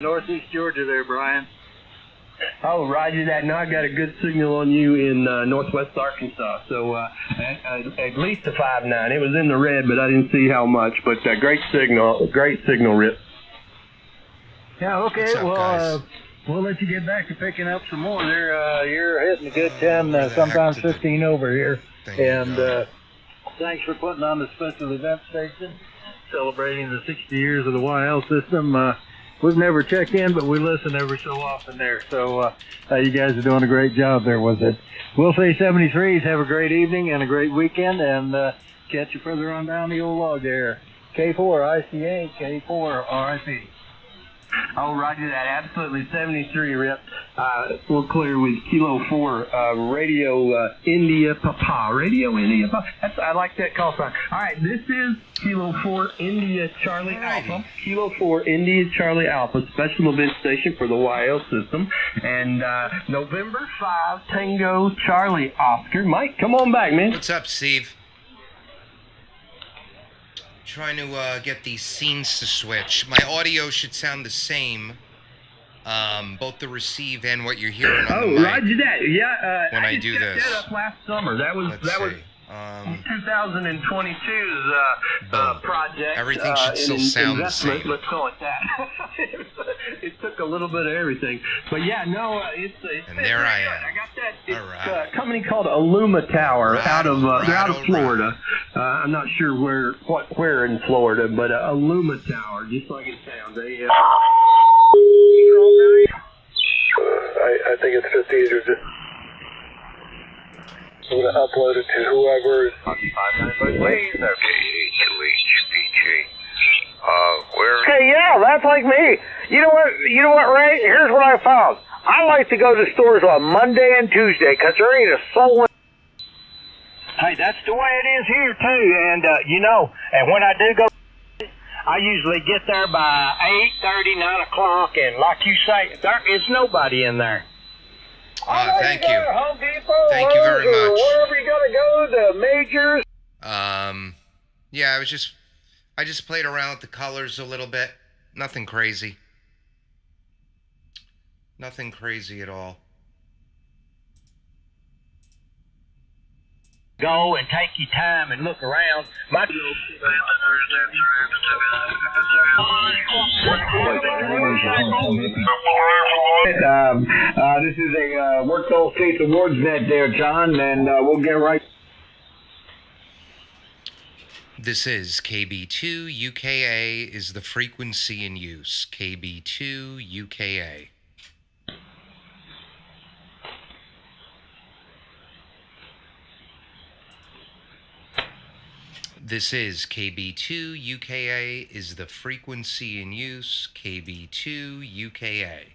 Northeast Georgia there, Brian. Oh, roger that. Now I got a good signal on you in northwest Arkansas. So at least a 5.9. It was in the red, but I didn't see how much. But great signal, Rip. Yeah, okay. What's up, guys? We'll let you get back to picking up some more. You're hitting a good 10, sometimes 15 over here. And thanks for putting on the special event station, celebrating the 60 years of the YL system. We've never checked in, but we listen every so often there. So you guys are doing a great job there with it. We'll say 73s. Have a great evening and a great weekend, and catch you further on down the old log there. K4 ICA, K4 RIP. Oh, roger that. Absolutely. 73, Rip. We're clear with Kilo 4, Radio India Papa. Radio India Papa. I like that call sign. All right, this is Kilo 4 India Charlie Alpha. Kilo 4 India Charlie Alpha, special event station for the YL system. And November 5, Tango Charlie Oscar. Mike, come on back, man. What's up, Steve? Trying to get these scenes to switch. My audio should sound the same, both the receive and what you're hearing on the mic. Oh, roger that. Yeah. When I do this. That up last summer. That was 2022's project. Everything should still sound the same. Let's call it that. It took a little bit of everything, but yeah, no, it's and there I am. I got that. It's all right. A company called Illuma Tower they're out of Florida. I'm not sure where in Florida, but Illuma Tower, just like it sounds. I think it's just easier just. I'm going to upload it to whoever is. Okay, yeah, that's like me. You know what, Ray? Here's what I found. I like to go to stores on Monday and Tuesday because there ain't a soul in. Hey, that's the way it is here, too. And, and when I do go, I usually get there by 8:30, 9 o'clock, and like you say, there is nobody in there. Thank you. Home Depot, thank you very much. Wherever you gotta go, the majors. Yeah, I just played around with the colors a little bit. Nothing crazy. Nothing crazy at all. Go and take your time and look around. This is a Work All States Awards net there, John, and we'll get right. This is KB2 UKA is the frequency in use. KB2 UKA. This is KB2 UKA is the frequency in use. KB2 UKA.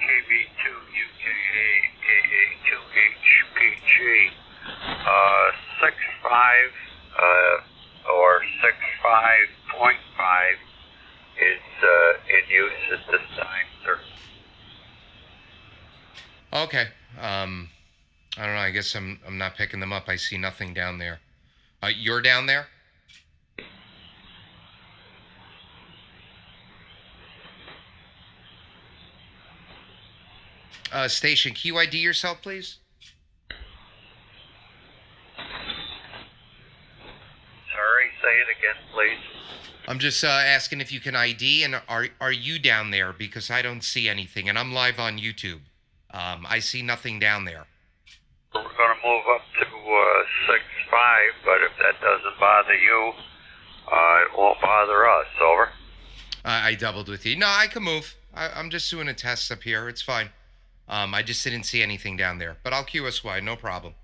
KB2 UKA KA2HPG 65 or 65.5 is in use at this time, sir. Okay. I don't know. I guess I'm not picking them up. I see nothing down there. You're down there? Station, can you ID yourself, please? Sorry, say it again, please. I'm just asking if you can ID, and are you down there? Because I don't see anything, and I'm live on YouTube. I see nothing down there. We're going to move up to 65, but if that doesn't bother you, it won't bother us. Over. I doubled with you. No, I can move. I'm just doing a test up here. It's fine. I just didn't see anything down there. But I'll QSY, no problem.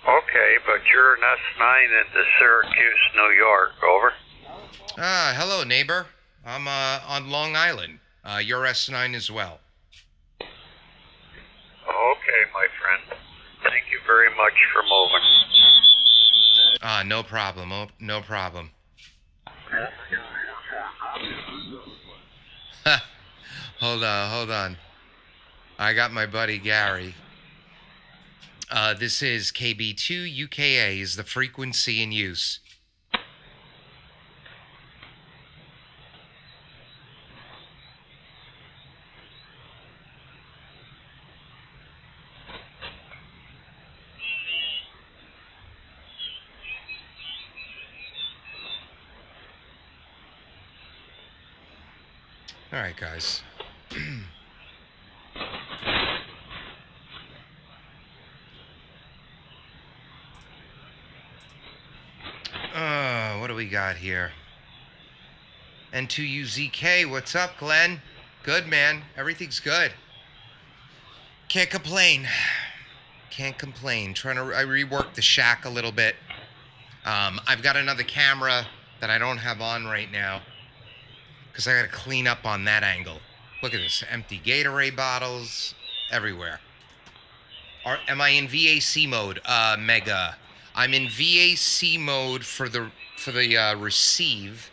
Okay, but you're an S9 into Syracuse, New York. Over. Hello, neighbor. I'm on Long Island. You're S9 as well. Okay, my friend. Thank you very much for moving. No problem. Oh, no problem. Hold on. I got my buddy Gary. This is KB2 UKA is the frequency in use. All right, guys. What do we got here? N2UZK, what's up, Glenn? Good, man. Everything's good. Can't complain. Can't complain. I reworked the shack a little bit. I've got another camera that I don't have on right now because I got to clean up on that angle. Look at this. Empty Gatorade bottles everywhere. Am I in VAC mode, Mega? I'm in VAC mode for the receive,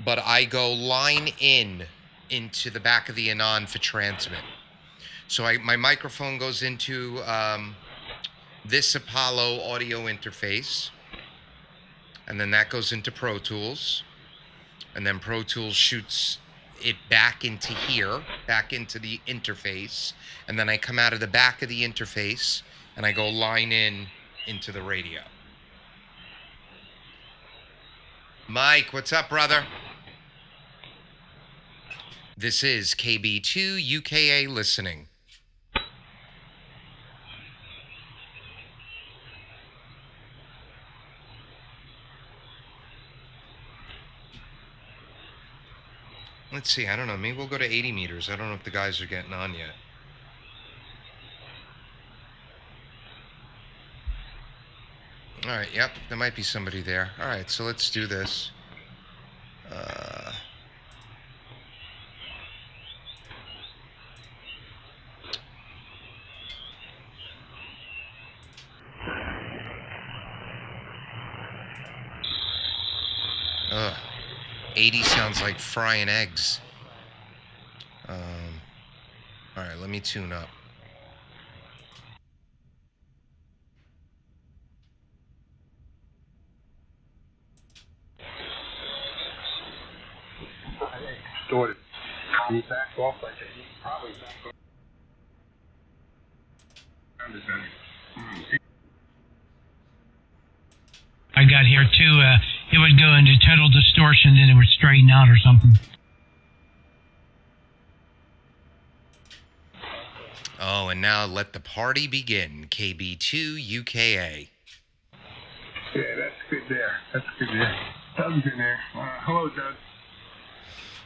but I go line into the back of the Anon for transmit. So my microphone goes into this Apollo audio interface, and then that goes into Pro Tools, and then Pro Tools shoots it back into here, back into the interface, and then I come out of the back of the interface and I go line into the radio. Mike, what's up, brother? This is KB2 UKA listening. Let's see, I don't know, maybe we'll go to 80 meters. I don't know if the guys are getting on yet. All right, yep, there might be somebody there. All right, so let's do this. Ugh. 80 sounds like frying eggs. All right, let me tune up. Distorted. He backed off like that. He probably backed off. I got here too. It would go into total distortion, then it would straighten out or something. Oh, and now let the party begin. KB2 UKA. Yeah, that's good there. That's good there. Doug's in there. Hello, Doug.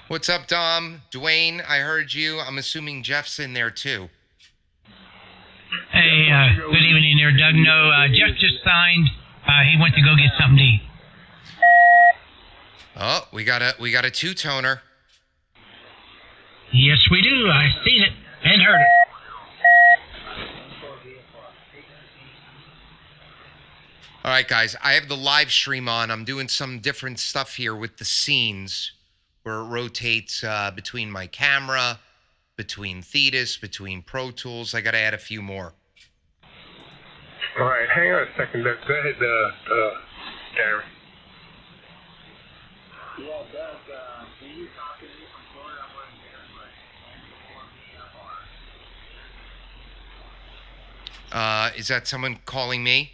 What's up, Dom? Dwayne, I heard you. I'm assuming Jeff's in there too. Hey, good evening there, Doug. No, Jeff just signed. He went to go get something to eat. Oh, we got a two-toner. Yes, we do. I seen it and heard it. All right, guys, I have the live stream on. I'm doing some different stuff here with the scenes where it rotates between my camera, between Thetis, between Pro Tools. I got to add a few more. All right, hang on a second. Go ahead, Darren. Yeah, Doug, can you talk to me from Florida? I wasn't there, but Is that someone calling me?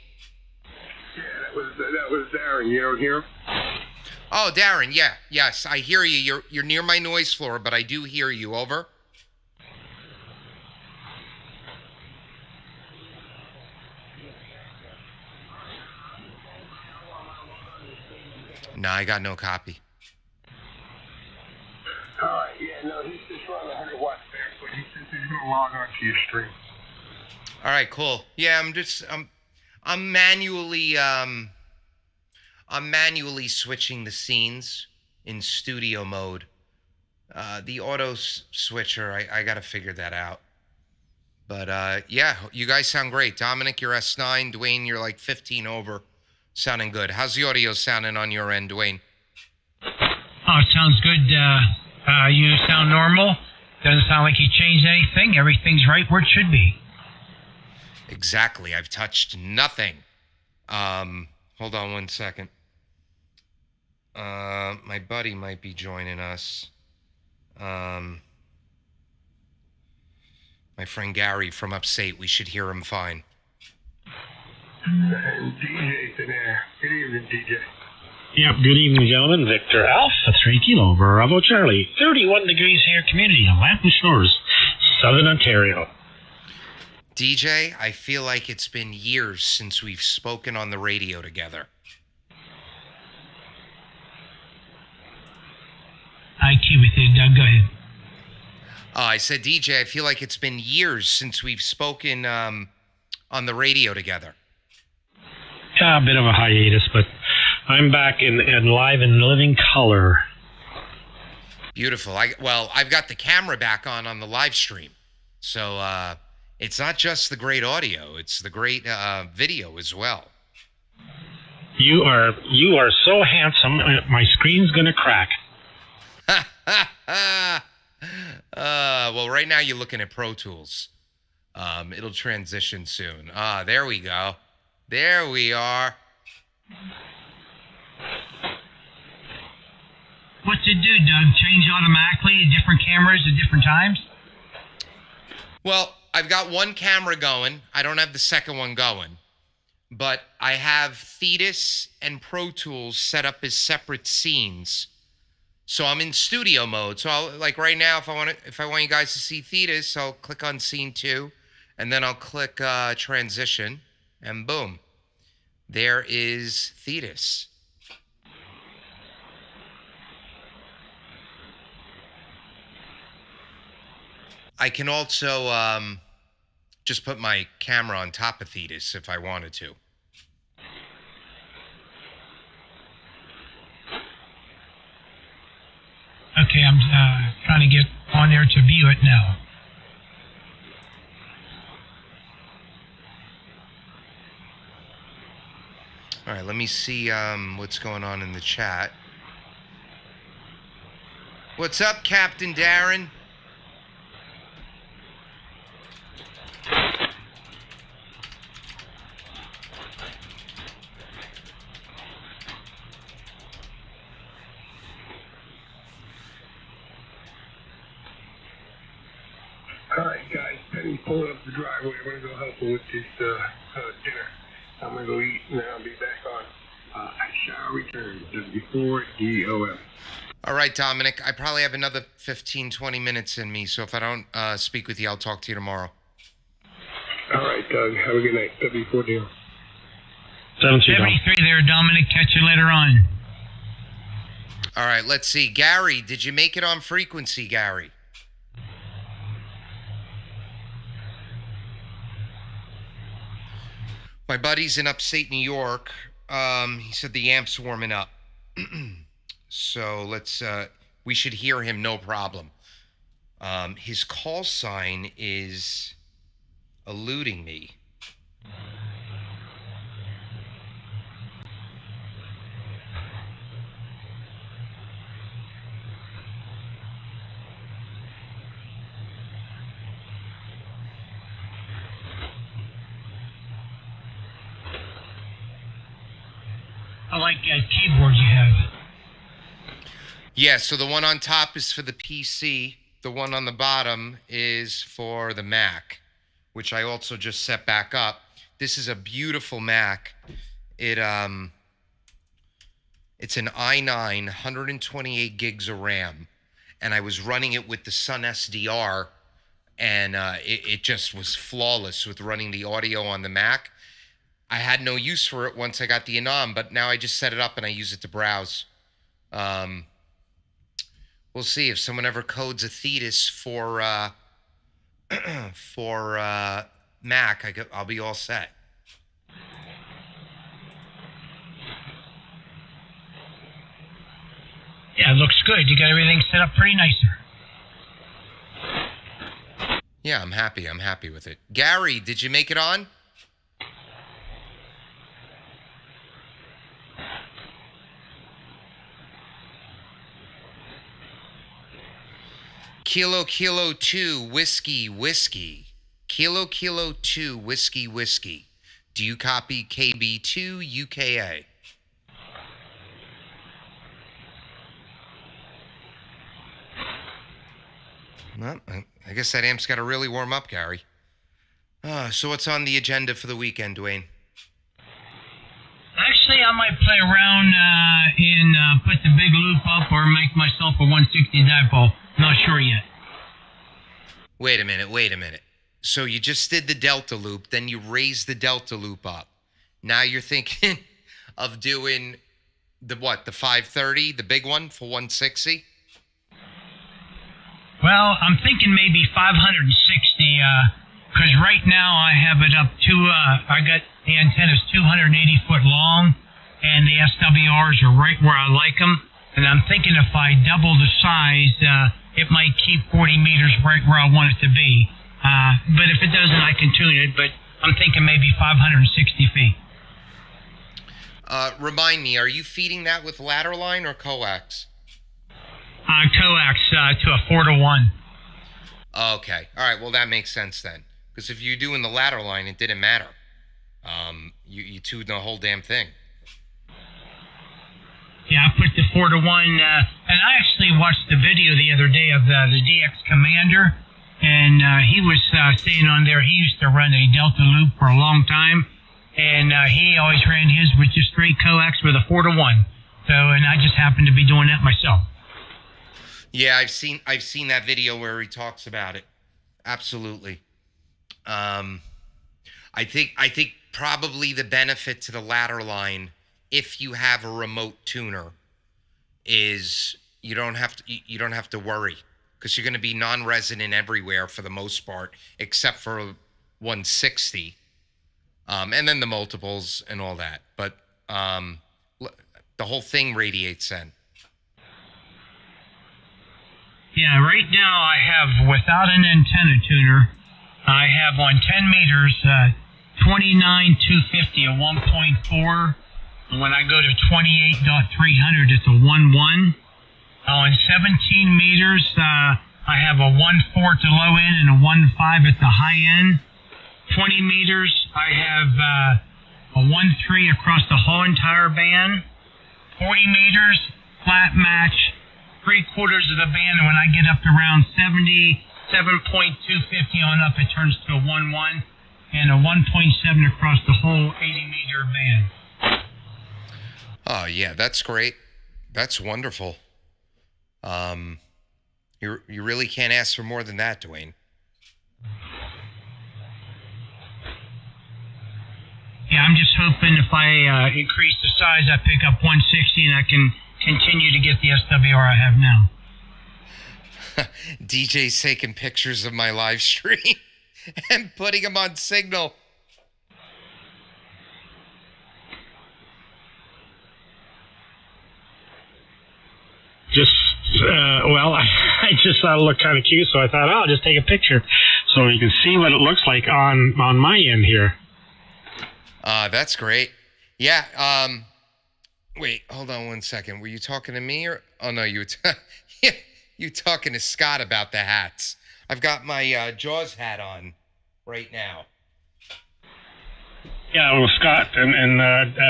Yeah, that was Darren. You don't hear him? Oh, Darren, yeah. Yes, I hear you. You're near my noise floor, but I do hear you. Over. No, I got no copy. All right, yeah, no, he's just running 100 watts there, so he says he's going to log on to your stream. All right, cool. Yeah, I'm manually switching the scenes in studio mode. The auto switcher, I got to figure that out. But yeah, you guys sound great. Dominic, you're S9. Dwayne, you're like 15 over. Sounding good. How's the audio sounding on your end, Dwayne? Oh, it sounds good. You sound normal. Doesn't sound like you changed anything. Everything's right where it should be. Exactly. I've touched nothing. Hold on 1 second. My buddy might be joining us. My friend Gary from upstate. We should hear him fine. And DJ's in there. Good evening, DJ. Yep, good evening, gentlemen. Victor Alpha 3 Kilo, Bravo Charlie. 31 degrees here, community on Lambton Shores, Southern Ontario. DJ, I feel like it's been years since we've spoken on the radio together. I key with you, Doug. Go ahead. I said, DJ, I feel like it's been years since we've spoken on the radio together. Yeah, a bit of a hiatus, but I'm back in live and living color. Beautiful. I've got the camera back on the live stream. So it's not just the great audio, it's the great video as well. You are so handsome, my screen's going to crack. Well, right now you're looking at Pro Tools. It'll transition soon. There we go. There we are. What's it do, Doug? Change automatically to different cameras at different times? Well, I've got one camera going. I don't have the second one going. But I have Thetis and Pro Tools set up as separate scenes. So I'm in studio mode. So like right now, if I want you guys to see Thetis, I'll click on scene 2, and then I'll click transition, and boom, there is Thetis. I can also just put my camera on top of Thetis if I wanted to. Okay, I'm trying to get on there to view it now. All right, let me see what's going on in the chat. What's up, Captain Darren? All right, guys. Penny's pulling up the driveway. I'm going to go help her with this dinner. I'm going to go eat, and then I'll be back on. I shall return just before DOM. All right, Dominic. I probably have another 15, 20 minutes in me, so if I don't speak with you, I'll talk to you tomorrow. All right, Doug. Have a good night. W4DO. 73 there, Dominic. Catch you later on. All right, let's see. Gary, did you make it on frequency, Gary? My buddy's in upstate New York. He said the amp's warming up. So let's, we should hear him no problem. His call sign is eluding me. I like that keyboard you have. Yeah, so the one on top is for the PC. The one on the bottom is for the Mac, which I also just set back up. This is a beautiful Mac. It's an i9, 128 gigs of RAM, and I was running it with the Sun SDR, and it just was flawless with running the audio on the Mac. I had no use for it once I got the Anom, but now I just set it up and I use it to browse. We'll see if someone ever codes a Thetis for Mac. I'll be all set. Yeah, it looks good. You got everything set up pretty nicer. Yeah, I'm happy. I'm happy with it. Gary, did you make it on? Kilo 2 whiskey. Kilo 2 Whiskey. Do you copy KB2 UKA? Well, I guess that amp's got to really warm up, Gary. So what's on the agenda for the weekend, Dwayne? Actually, I might play around and put the big loop up or make myself a 160 dipole. Not sure yet. Wait a minute. So you just did the delta loop, then you raised the delta loop up. Now you're thinking of doing the 530, the big one for 160? Well, I'm thinking maybe 560, because right now I have it up to, I got the antennas 280 foot long, and the SWRs are right where I like them. And I'm thinking if I double the size, it might keep 40 meters right where I want it to be. But if it doesn't, I can tune it. But I'm thinking maybe 560 feet. Remind me, are you feeding that with ladder line or coax? Coax to a 4-to-1. Okay. All right. Well, that makes sense then. Because if you're doing the ladder line, it didn't matter. You tuned the whole damn thing. Yeah, I put the 4-to-1, and I actually watched the video the other day of the DX Commander, and he was saying on there he used to run a Delta loop for a long time, and he always ran his with just straight coax with a 4-to-1. So, and I just happened to be doing that myself. Yeah, I've seen that video where he talks about it. Absolutely. I think probably the benefit to the ladder line, if you have a remote tuner, is you don't have to worry, because you're going to be non-resident everywhere for the most part, except for 160, and then the multiples and all that. But the whole thing radiates in. Yeah, right now I have, without an antenna tuner, I have on 10 meters, 29,250 a 1.4. And when I go to 28.300, it's a 1.1. On 17 meters, I have a 1.4 at the low end and a 1.5 at the high end. 20 meters, I have a 1.3 across the whole entire band. 40 meters, flat match, 3/4 of the band, and when I get up to around 77.250 on up, it turns to a 1.1, and a 1.7 across the whole 80-meter band. Oh, yeah, that's great. That's wonderful. You really can't ask for more than that, Dwayne. Yeah, I'm just hoping if I increase the size, I pick up 160, and I can continue to get the SWR I have now. DJ's taking pictures of my live stream and putting them on Signal. I just thought it looked kind of cute, so I thought, I'll just take a picture so you can see what it looks like on my end here. That's great. Yeah. Wait, hold on 1 second. Were you talking to me or? Oh no, you were you talking to Scott about the hats. I've got my Jaws hat on right now. Yeah, well, Scott and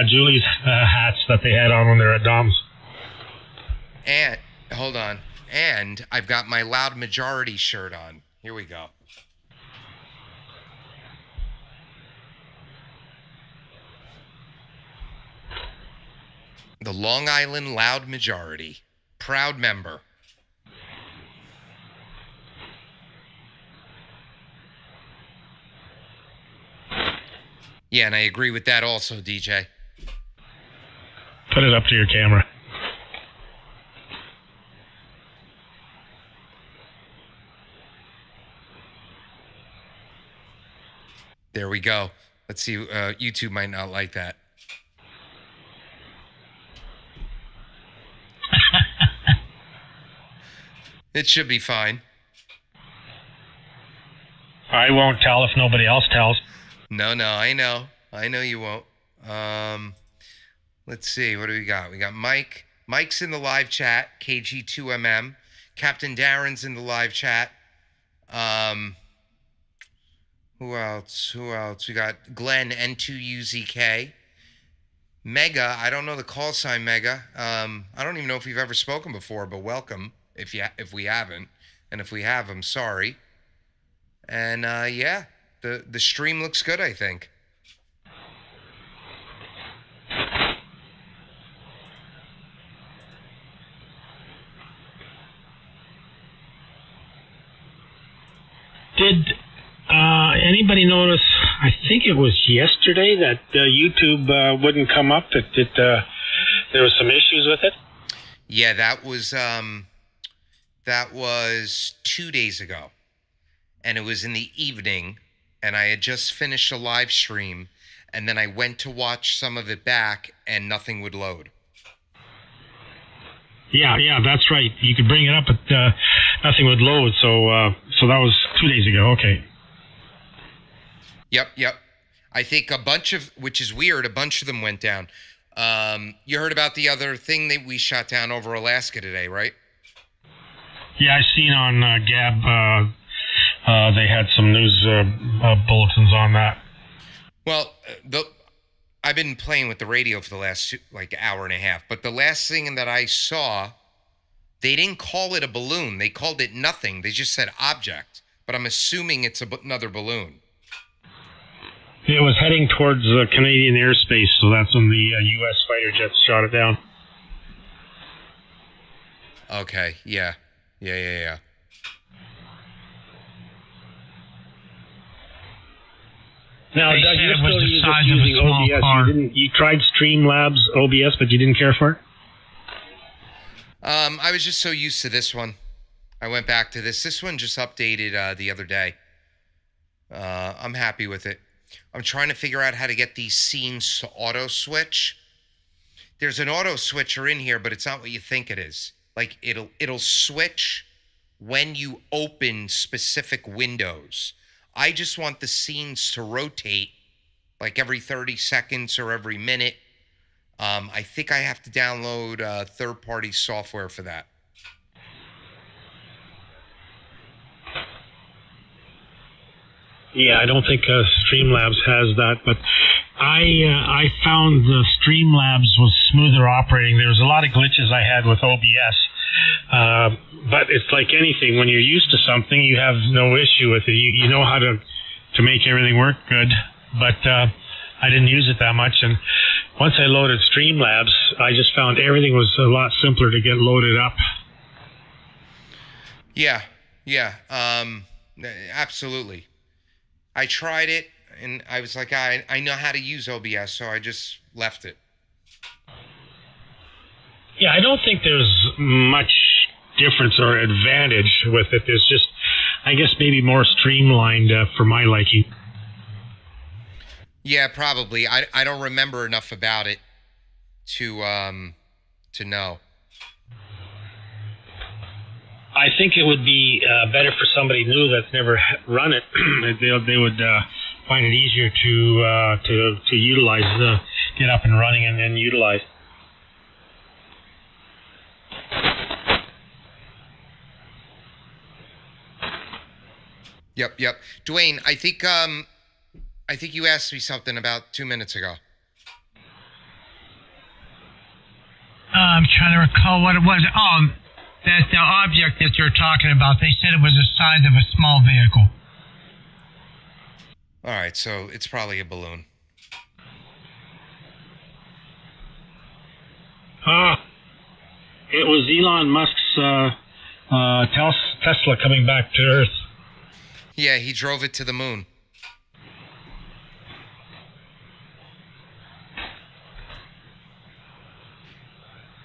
Julie's hats that they had on when they were at Dom's. And hold on. And I've got my Loud Majority shirt on. Here we go. The Long Island Loud Majority. Proud member. Yeah, and I agree with that also, DJ. Put it up to your camera. There we go. Let's see. YouTube might not like that. It should be fine. I won't tell if nobody else tells. No, I know. I know you won't. Let's see. What do we got? We got Mike. Mike's in the live chat. KG2MM. Captain Darren's in the live chat. Who else? We got Glenn, N2UZK. Mega, I don't know the call sign Mega. I don't even know if we've ever spoken before, but welcome if we haven't. And if we have, I'm sorry. And yeah, the stream looks good, I think. Did anybody notice, I think it was yesterday, that YouTube wouldn't come up? That there was some issues with it? Yeah, that was 2 days ago. And it was in the evening, and I had just finished a live stream, and then I went to watch some of it back, and nothing would load. Yeah, that's right. You could bring it up, but nothing would load. So that was 2 days ago. Okay. Yep. I think which is weird, a bunch of them went down. You heard about the other thing that we shot down over Alaska today, right? Yeah, I seen on Gab, they had some news bulletins on that. Well, I've been playing with the radio for the last hour and a half, but the last thing that I saw, they didn't call it a balloon. They called it nothing. They just said object, but I'm assuming it's another balloon. It was heading towards Canadian airspace, so that's when the U.S. fighter jets shot it down. Okay, yeah. Now, Doug, you're still using OBS. You tried Streamlabs OBS, but you didn't care for it? I was just so used to this one. I went back to this. This one just updated the other day. I'm happy with it. I'm trying to figure out how to get these scenes to auto switch. There's an auto switcher in here, but it's not what you think it is. Like it'll switch when you open specific windows. I just want the scenes to rotate like every 30 seconds or every minute. I think I have to download third-party software for that. Yeah, I don't think Streamlabs has that, but I found the Streamlabs was smoother operating. There was a lot of glitches I had with OBS, but it's like anything. When you're used to something, you have no issue with it. You know how to make everything work good, but I didn't use it that much. And once I loaded Streamlabs, I just found everything was a lot simpler to get loaded up. Yeah, absolutely. I tried it, and I was like, I know how to use OBS, so I just left it. Yeah, I don't think there's much difference or advantage with it. There's just, I guess, maybe more streamlined for my liking. Yeah, probably. I don't remember enough about it to know. I think it would be better for somebody new that's never run it. They would find it easier to utilize, get up and running, and then utilize. Yep. Dwayne, I think you asked me something about 2 minutes ago. I'm trying to recall what it was. That the object that you're talking about, they said it was the size of a small vehicle. All right, so it's probably a balloon. It was Elon Musk's Tesla coming back to Earth. Yeah, he drove it to the moon.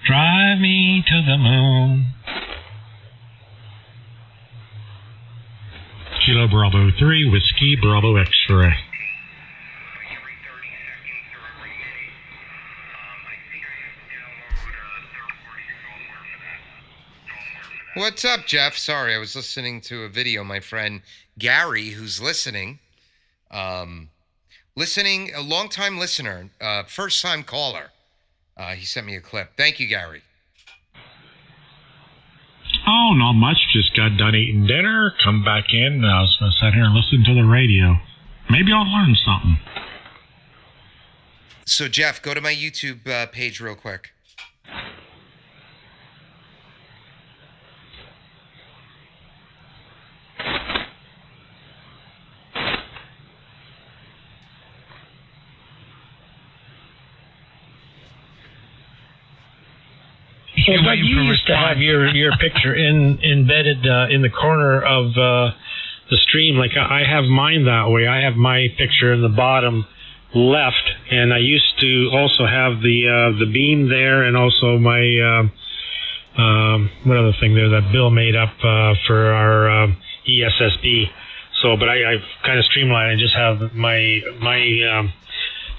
Drive me to the moon. Kilo Bravo 3, Whiskey Bravo X-ray. What's up, Jeff? Sorry, I was listening to a video. My friend Gary, who's listening, a long-time listener, first-time caller. He sent me a clip. Thank you, Gary. Oh, not much. Just got done eating dinner. Come back in. I was going to sit here and listen to the radio. Maybe I'll learn something. So, Jeff, go to my YouTube page real quick. So, Doug, you used to have your picture embedded in the corner of the stream. Like I have mine that way. I have my picture in the bottom left, and I used to also have the beam there, and also my what other thing there that Bill made up for our ESSB. So, but I've kind of streamlined. I just have my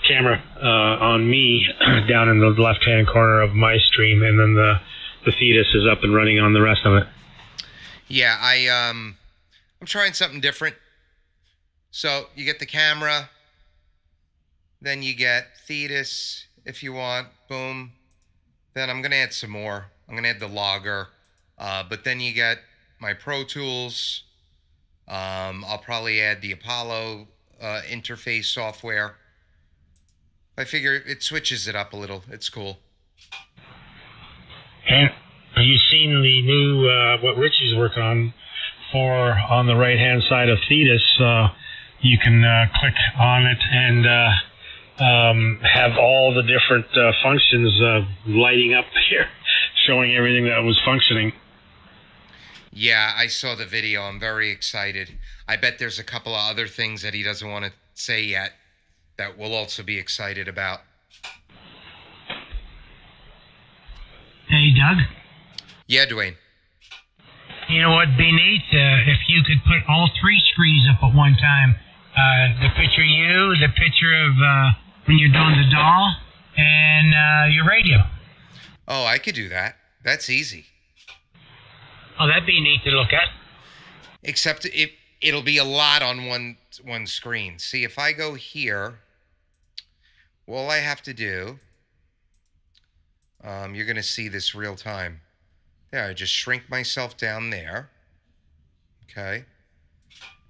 camera on me down in the left-hand corner of my stream, and then the Thetis is up and running on the rest of it. Yeah, I'm trying something different. So you get the camera, then you get Thetis if you want, boom. Then I'm gonna add some more. I'm gonna add the logger, but then you get my Pro Tools. I'll probably add the Apollo interface software. I figure it switches it up a little. It's cool. And have you seen the new, what Richie's working on the right-hand side of Thetis? You can click on it and have all the different functions lighting up here, showing everything that was functioning. Yeah, I saw the video. I'm very excited. I bet there's a couple of other things that he doesn't want to say yet that we'll also be excited about. Hey, Doug? Yeah, Dwayne. You know what'd be neat? If you could put all three screens up at one time. The picture of you, the picture of when you're doing the doll, and your radio. Oh, I could do that. That's easy. Oh, that'd be neat to look at. Except it'll be a lot on one screen. See, if I go here, all I have to do, you're going to see this real time. There, I just shrink myself down there. Okay.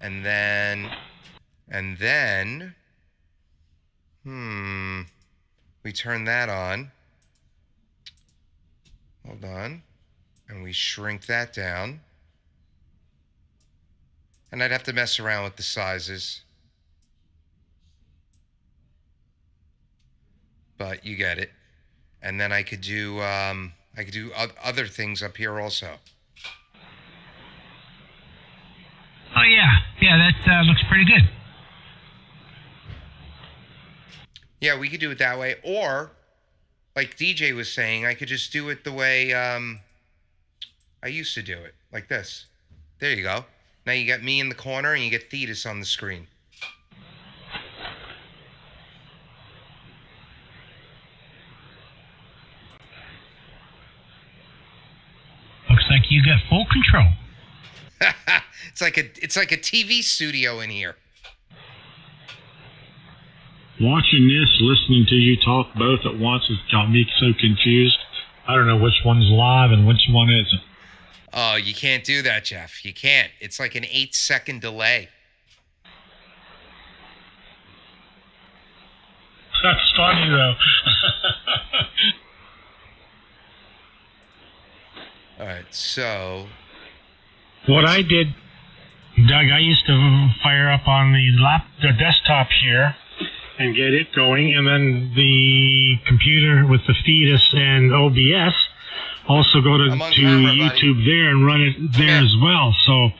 And then, we turn that on. Hold on. And we shrink that down. And I'd have to mess around with the sizes. But you get it. And then I could do other things up here also. Oh, yeah. Yeah, that looks pretty good. Yeah, we could do it that way. Or, like DJ was saying, I could just do it the way I used to do it. Like this. There you go. Now you got me in the corner and you get Thetis on the screen. Looks like you got full control. It's like a TV studio in here. Watching this, listening to you talk both at once has got me so confused. I don't know which one's live and which one isn't. Oh, you can't do that, Jeff. You can't. It's like an 8-second delay. That's funny, though. All right, so... What I did, Doug, I used to fire up on the desktop here and get it going, and then the computer with the Thetis and OBS also go to YouTube there and run it there as well. So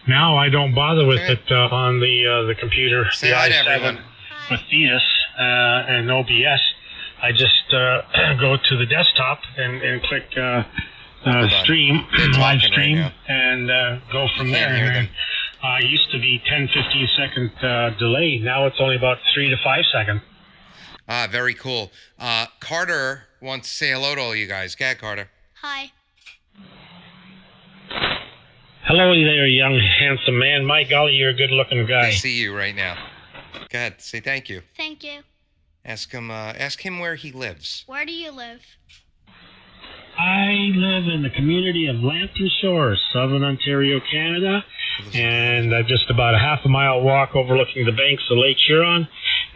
now I don't bother with it on the computer, Say the hi to i7 everyone. with Thetis and OBS. I just go to the desktop and click stream, live stream, right, and go from there. And used to be 10-15 second delay. Now it's only about 3 to 5 seconds. Ah, very cool. Carter wants to say hello to all you guys. Go ahead, Carter. Hi. Hello there, young, handsome man. My golly, you're a good-looking guy. I see you right now. Go ahead. Say thank you. Thank you. Ask him where he lives. Where do you live? I live in the community of Lambton Shores, Southern Ontario, Canada, and just about a half a mile walk overlooking the banks of Lake Huron.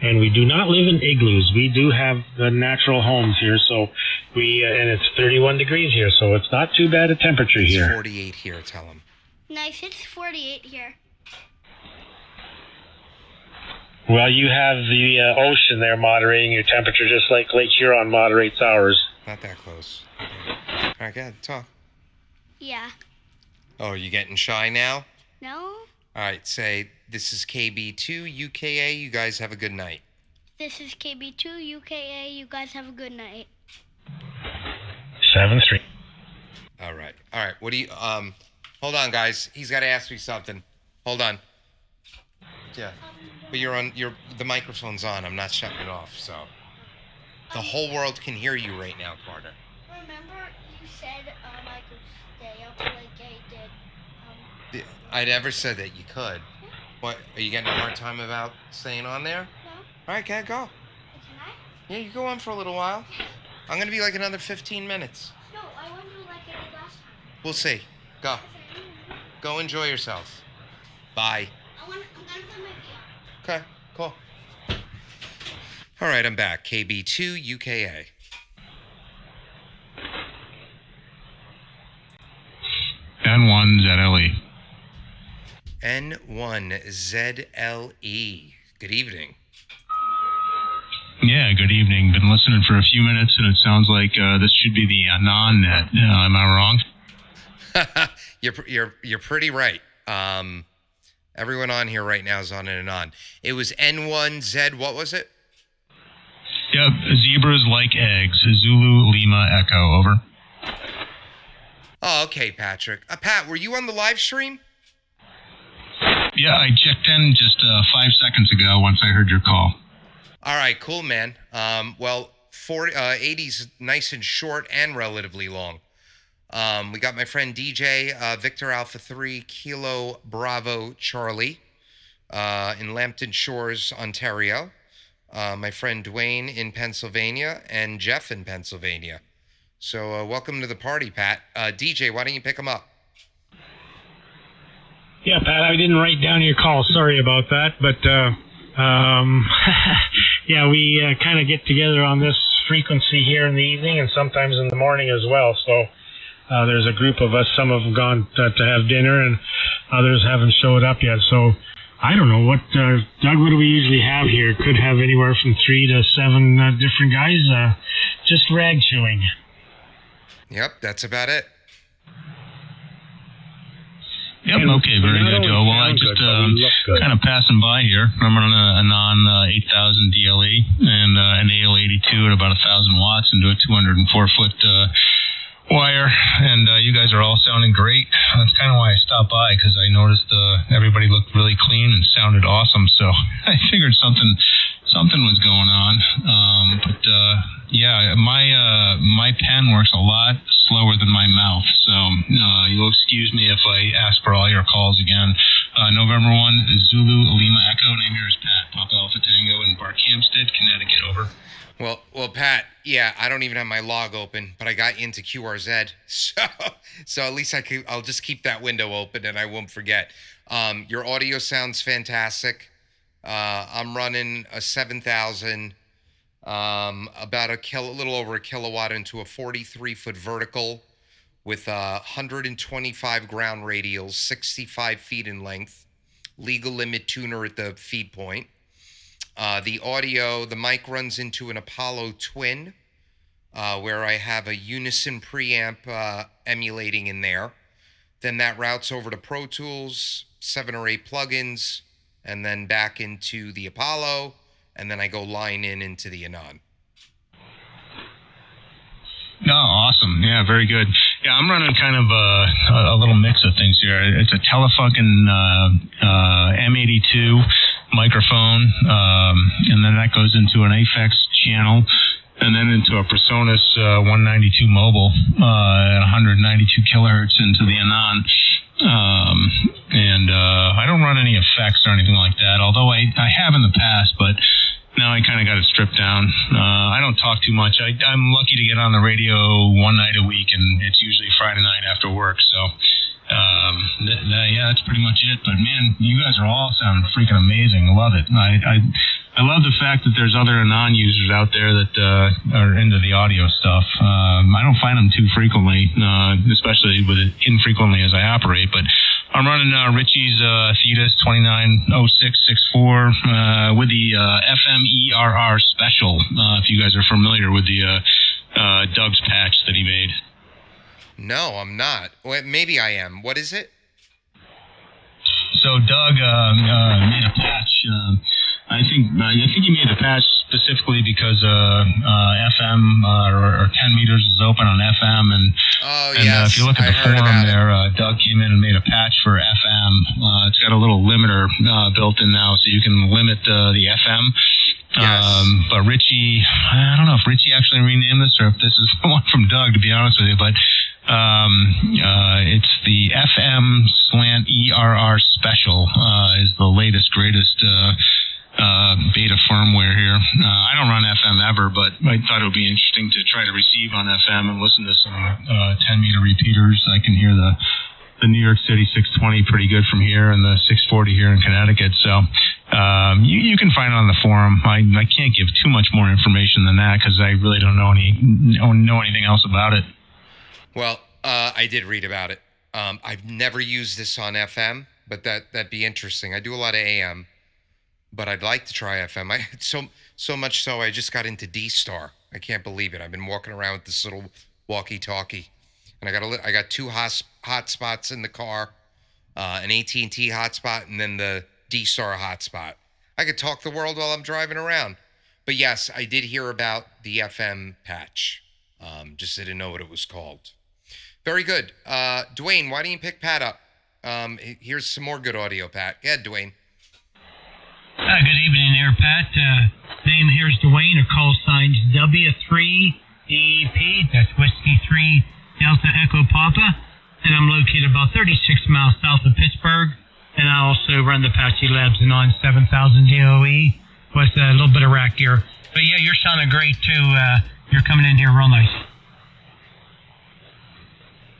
And we do not live in igloos. We do have the natural homes here, so and it's 31 degrees here, so it's not too bad a temperature here. It's 48 here, tell them. Nice, it's 48 here. Well, you have the ocean there moderating your temperature, just like Lake Huron moderates ours. Not that close. All right, go ahead, talk. Yeah. Oh, are you getting shy now? No. All right, say, this is KB2 UKA. You guys have a good night. This is KB2 UKA. You guys have a good night. 7-3. All right. All right. What do you, hold on, guys. He's got to ask me something. Hold on. Yeah. But the microphone's on. I'm not shutting it off, so. The whole world can hear you right now, Carter. Remember you said I could stay up like I did. I never said that you could. What, are you getting a hard time about staying on there? No. All right, go. Can I? Yeah, you go on for a little while. I'm going to be like another 15 minutes. No, I want to like I did last time. We'll see. Go. Go enjoy yourself. Bye. I'm gonna put my VR. Okay, cool. All right, I'm back. KB2 UKA. N1ZLE. N1ZLE. Good evening. Yeah, good evening. Been listening for a few minutes, and it sounds like this should be the non-net. Am I wrong? You're pretty right. Everyone on here right now is on an anon. It was N1Z. What was it? Yep, zebras like eggs. Zulu Lima Echo. Over. Oh, okay, Patrick. Pat, were you on the live stream? Yeah, I checked in just 5 seconds ago once I heard your call. All right, cool, man. Well, 80's nice and short and relatively long. We got my friend DJ, Victor Alpha 3, Kilo Bravo Charlie, in Lambton Shores, Ontario. My friend Dwayne in Pennsylvania, and Jeff in Pennsylvania. So welcome to the party, Pat. DJ, why don't you pick them up? Yeah, Pat, I didn't write down your call. Sorry about that. But, yeah, we kind of get together on this frequency here in the evening and sometimes in the morning as well. So there's a group of us. Some have gone to have dinner and others haven't showed up yet. So I don't know. Doug, what do we usually have here? Could have anywhere from 3 to 7 different guys just rag chewing. Yep, that's about it. Yep, okay, very good, Joe. Well, I just kind of passing by here. I'm running a non-8000 DLE and an AL82 at about 1,000 watts into a 204-foot wire, and you guys are all sounding great. That's kind of why I stopped by, because I noticed everybody looked really clean and sounded awesome, so I figured something was going on. But yeah, my pen works a lot slower than my mouth, so you'll excuse me if I ask for all your calls again. November 1, Zulu Lima Echo. Name here is Pat, Papa Alpha Tango in Barkhamsted, Connecticut. Over. Well, Pat, yeah, I don't even have my log open, but I got into QRZ, so at least I'll just keep that window open and I won't forget. Your audio sounds fantastic. I'm running a 7,000, about a little over a kilowatt into a 43-foot vertical with 125 ground radials, 65 feet in length, legal limit tuner at the feed point. The mic runs into an Apollo Twin, where I have a Unison preamp emulating in there. Then that routes over to Pro Tools, 7 or 8 plugins, and then back into the Apollo, and then I go line into the Anon. Oh, awesome. Yeah, very good. Yeah, I'm running kind of a little mix of things here. It's a Telefunken M82 microphone, and then that goes into an Aphex channel, and then into a Presonus 192 mobile at 192 kilohertz into the Anon. And I don't run any effects or anything like that, although I have in the past, but now I kind of got it stripped down. I don't talk too much. I'm lucky to get on the radio one night a week, and it's usually Friday night after work, so Yeah, that's pretty much it. But man, you guys are all sounding freaking amazing. Love it. I love the fact that there's other non-users out there that are into the audio stuff. I don't find them too frequently, especially with it infrequently as I operate. But I'm running Richie's Thetis 290664 with the FMERR special. If you guys are familiar with the Doug's patch that he made. No, I'm not. Well, maybe I am. What is it? So Doug made a patch. I think he made the patch specifically because FM or 10 meters is open on FM, and yes, if you look at the forum there, Doug came in and made a patch for FM. It's got a little limiter built in now, so you can limit the FM. Yes. But Richie, I don't know if Richie actually renamed this or if this is the one from Doug, to be honest with you, but it's the FM slant ERR special is the latest, greatest beta firmware here. I don't run FM ever, but I thought it would be interesting to try to receive on FM and listen to some 10-meter repeaters. I can hear the New York City 620 pretty good from here, and the 640 here in Connecticut. So you can find it on the forum. I can't give too much more information than that because I really don't know anything else about it. Well, I did read about it. I've never used this on FM, but that'd be interesting. I do a lot of AM, but I'd like to try FM. So much so I just got into D-Star. I can't believe it. I've been walking around with this little walkie-talkie, and I got two hotspots in the car, an AT&T hotspot, and then the D-Star hotspot. I could talk the world while I'm driving around. But yes, I did hear about the FM patch. Just didn't know what it was called. Very good. Dwayne, why don't you pick Pat up? Here's some more good audio, Pat. Go ahead, Dwayne. Good evening there, Pat. Name here's Dwayne, or call signs W3EP. That's Whiskey 3 Delta Echo Papa. And I'm located about 36 miles south of Pittsburgh. And I also run the Apache Labs on 7000 DOE with a little bit of rack gear. But yeah, you're sounding great too. You're coming in here real nice.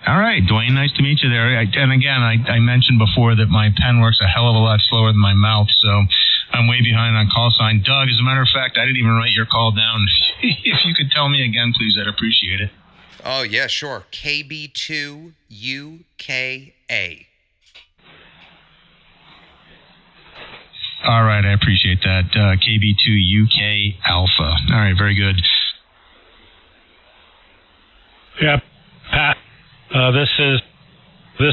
All right, Dwayne, nice to meet you there. And again, I mentioned before that my pen works a hell of a lot slower than my mouth, so I'm way behind on call sign. Doug, as a matter of fact, I didn't even write your call down. If you could tell me again, please, I'd appreciate it. Oh, yeah, sure. KB2UKA. All right, I appreciate that. KB2UK Alpha. All right, very good. Yep, Pat. This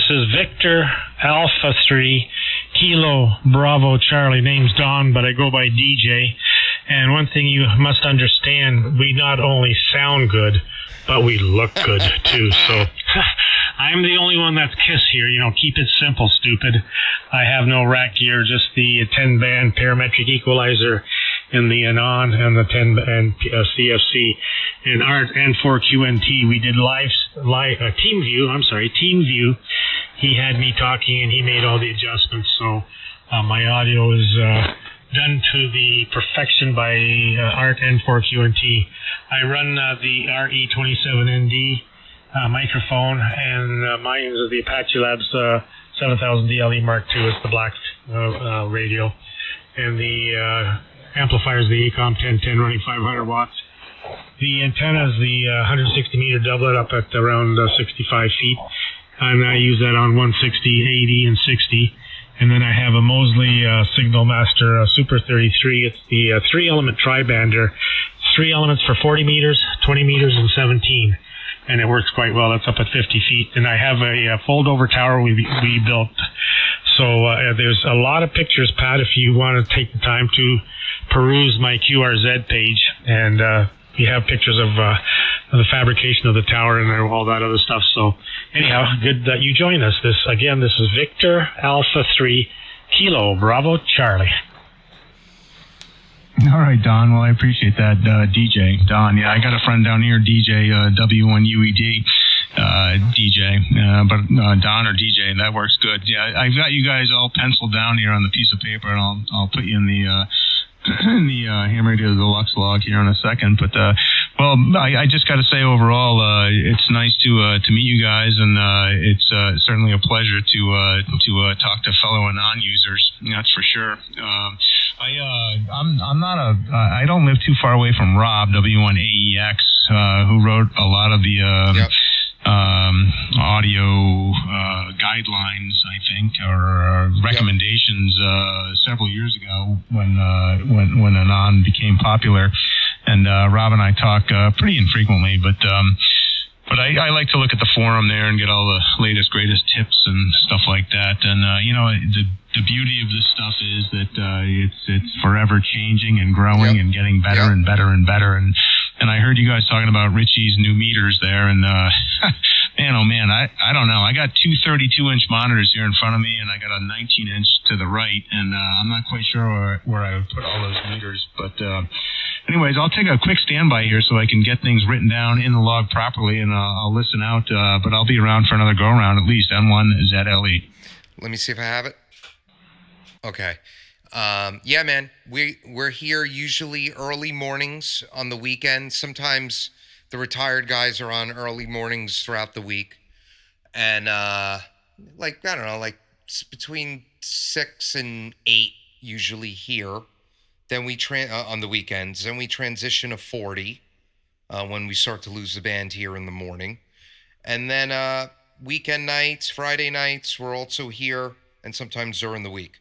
is Victor Alpha 3 Kilo Bravo Charlie. Name's Don, but I go by DJ. And one thing you must understand, we not only sound good, but we look good too. So I'm the only one that's KISS here. Keep it simple, stupid. I have no rack gear, just the 10-band parametric equalizer in the Anon and the 10-band CFC. In Art N4QNT, we did Team View. He had me talking and he made all the adjustments. So my audio is done to the perfection by Art N4QNT. I run the RE27ND microphone, and mine is the Apache Labs 7000 DLE Mark II. It's the black radio. And the amplifier is the ACOM 1010 running 500 watts. The antenna is the 160 meter doublet up at around 65 feet. And I use that on 160, 80, and 60. And then I have a Mosley Signal Master Super 33. It's the 3-element tri-bander. It's 3 elements for 40 meters, 20 meters, and 17. And it works quite well. That's up at 50 feet. And I have a fold-over tower we built. So there's a lot of pictures, Pat, if you want to take the time to peruse my QRZ page. And you have pictures of the fabrication of the tower and all that other stuff. So anyhow, good that you join us. This is Victor Alpha 3 Kilo Bravo Charlie. All right, Don. Well, I appreciate that, DJ. Don, yeah, I got a friend down here, DJ W1UED. DJ, but Don or DJ, that works good. Yeah, I've got you guys all penciled down here on the piece of paper, and I'll put you in the ham radio deluxe log here in a second. But Well, I just got to say, overall, it's nice to meet you guys, and it's certainly a pleasure to talk to fellow Anon users. That's for sure. I'm not I don't live too far away from Rob W1AEX, who wrote a lot of the audio guidelines, I think, or recommendations several years ago when Anon became popular. And Rob and I talk pretty infrequently, but I like to look at the forum there and get all the latest, greatest tips and stuff like that. And the beauty of this stuff is that it's forever changing and growing and getting better and better and better. And I heard you guys talking about Richie's new meters there, and man, oh man, I don't know. I got two 32-inch monitors here in front of me, and I got a 19-inch to the right, and I'm not quite sure where I would put all those meters. But anyways, I'll take a quick standby here so I can get things written down in the log properly, and I'll listen out. But I'll be around for another go-around at least. N1ZLE. Let me see if I have it. Okay. Yeah, man, we're here usually early mornings on the weekend. Sometimes the retired guys are on early mornings throughout the week. And like, I don't know, like between 6 and 8 usually here. Then we on the weekends. Then we transition to 40 when we start to lose the band here in the morning. And then weekend nights, Friday nights, we're also here, and sometimes during the week.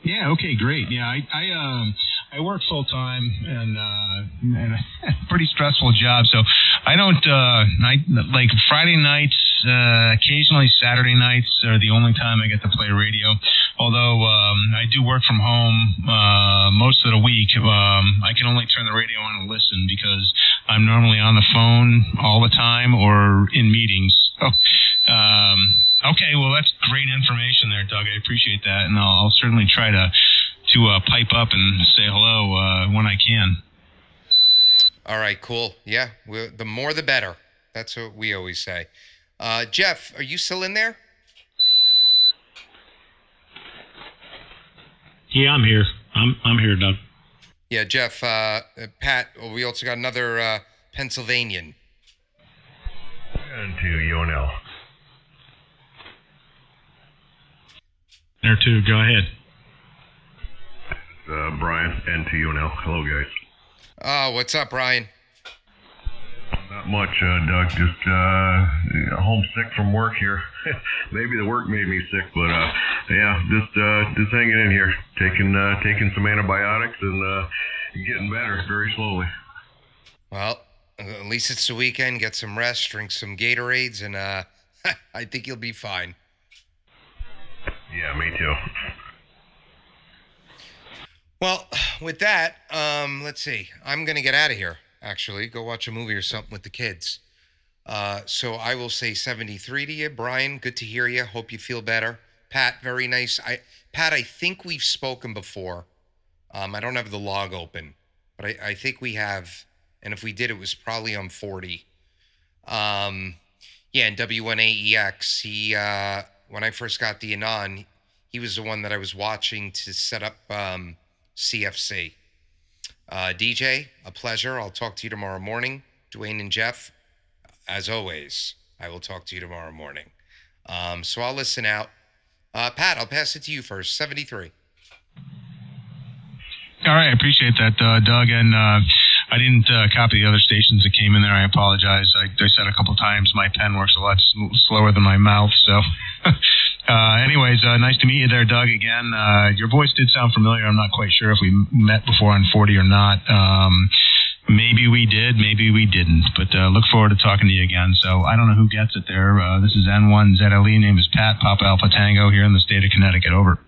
Yeah. Okay. Great. Yeah. I work full time and a pretty stressful job. So I don't like Friday nights. Occasionally Saturday nights are the only time I get to play radio. Although I do work from home most of the week. I can only turn the radio on and listen because I'm normally on the phone all the time or in meetings. So, okay, well, that's great information there, Doug. I appreciate that, and I'll certainly try to pipe up and say hello when I can. All right, cool. Yeah, the more the better. That's what we always say. Jeff, are you still in there? Yeah, I'm here. I'm here, Doug. Yeah, Jeff, Pat, we also got another Pennsylvanian. And to UNL. There too. Go ahead. Brian, N2UNL. Hello, guys. Oh, what's up, Brian? Not much, Doug. Just homesick from work here. Maybe the work made me sick, but yeah, just hanging in here, taking some antibiotics and getting better very slowly. Well, at least it's the weekend. Get some rest, drink some Gatorades, and I think you'll be fine. Yeah, me too. Well, with that, let's see. I'm going to get out of here, actually. Go watch a movie or something with the kids. So I will say 73 to you. Brian, good to hear you. Hope you feel better. Pat, very nice. Pat, I think we've spoken before. I don't have the log open, but I think we have. And if we did, it was probably on 40. Yeah, and W1AEX, he, when I first got the Anon, he was the one that I was watching to set up CFC. DJ, a pleasure. I'll talk to you tomorrow morning. Dwayne and Jeff, as always, I will talk to you tomorrow morning. So I'll listen out. Pat, I'll pass it to you first. 73. All right, I appreciate that, Doug. And I didn't copy the other stations that came in there. I apologize. I said a couple times my pen works a lot slower than my mouth. So anyways, nice to meet you there, Doug, again. Your voice did sound familiar. I'm not quite sure if we met before on 40 or not. Maybe we did, maybe we didn't. But look forward to talking to you again. So I don't know who gets it there. This is N1ZLE. Name is Pat, Papa Alpha Tango, here in the state of Connecticut. Over.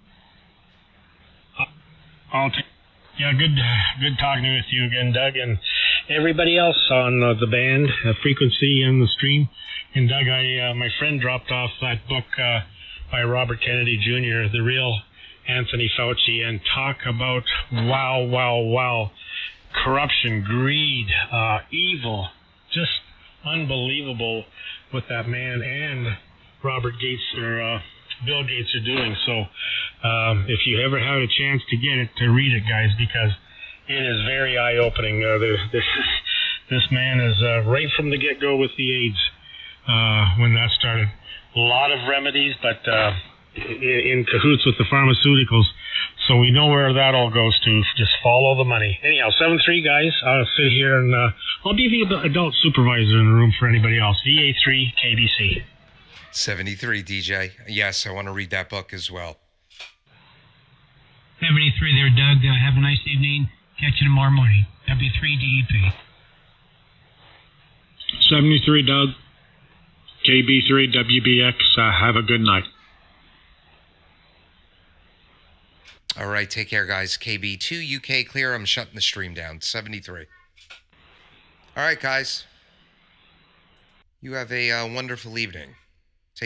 Yeah, good talking with you again, Doug, and everybody else on the band, Frequency and the stream. And Doug, my friend dropped off that book by Robert Kennedy Jr., The Real Anthony Fauci, and talk about wow, corruption, greed, evil, just unbelievable what that man and Robert Gates or Bill Gates are doing. So if you ever had a chance to get it, to read it, guys, because It is very eye-opening. This man is right from the get-go with the AIDS when that started. A lot of remedies, but in cahoots with the pharmaceuticals. So we know where that all goes to. Just follow the money. Anyhow, 7-3, guys. I'll sit here and I'll be the adult supervisor in the room for anybody else. VA3 KBC. 73, DJ. Yes, I want to read that book as well. 73 there, Doug. Have a nice evening. Catch you tomorrow morning. W3 DEP. 73, Doug. KB3 WBX. Have a good night. All right, take care, guys. KB2 UK clear. I'm shutting the stream down. 73. All right, guys. You have a wonderful evening.